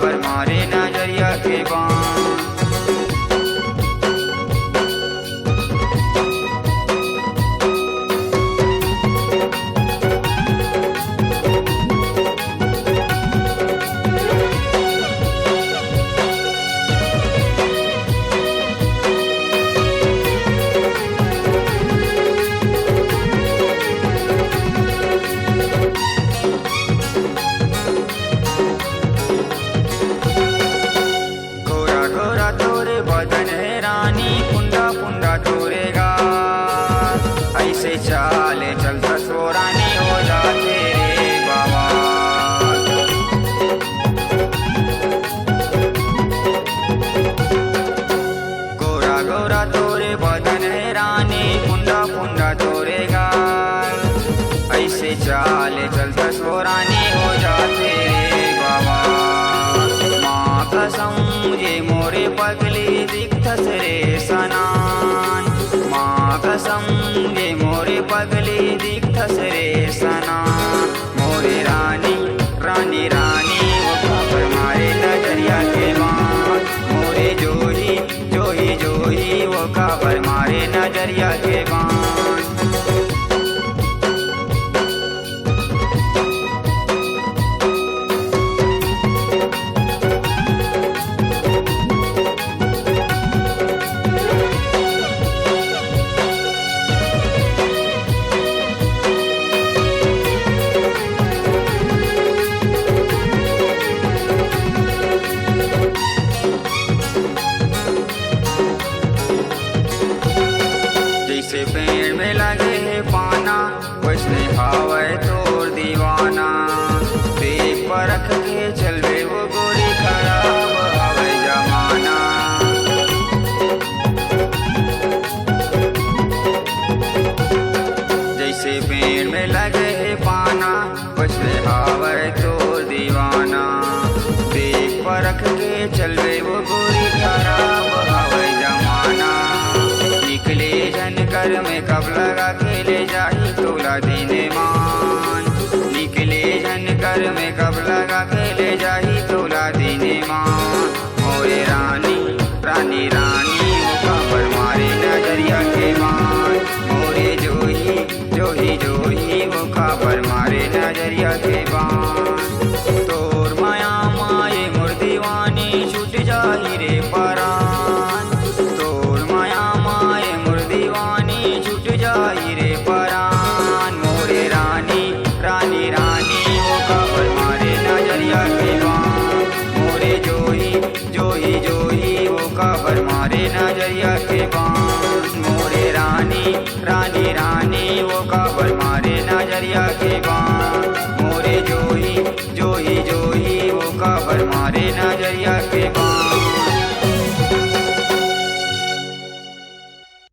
खबर मारे नजरिया के बाण। बदन है रानी पुंडा पुंडा तोरे गाल, ऐसे चाले चलता सो रानी हो जाते रे बाबा। गोरा गोरा तोरे बदन है रानी पुंडा पुंडा तोरे गाल, ऐसे चाले चलता सो रानी हो जाते रे बाबा। माँ कसम ये मोरे पगली दिखतस रे सनान, माँ कसम ये मोरे पगली दिखतस रे सनान। मोरे रानी रानी रानी वो खबर मारे नजरिया के बाण, मोरे जोही जोही जोही वो खबर मारे नजरिया के बाण। जैसे पेड़ में लगे है पाना वैसे हावे तोर दीवाना, देख परख के चलवे वो गोरी खराब हवे जमाना। जैसे पेड़ में लगे है पाना वैसे हावे तोर दीवाना, देख परख के चलवे वो गोरी खराब हवे जमाना। निकले घर में कब लगा के ले जाही तोला दीने मान, निकले घर में कब लगा के ले जाही तोला दीने मान। मोरे रानी रानी रानी वो खबर मारे नजरिया के बाण, मोरे जोही जोही जोही वो खबर मारे नजरिया के बाण। तोर माया माए मोर दीवानी छूट जाही रे परान, तोर माया माए मोर दीवानी छूट जाही रे परान। मोरे रानी रानी रानी वो खबर मारे नजरिया के बाण, मोरे जोही जोही जोही वो खबर मारे नजरिया के बाण। मोरे रानी रानी रानी वो खबर मारे नजरिया के बाण, मोरे जोही जोही जोही वो खबर मारे नजरिया के बाण।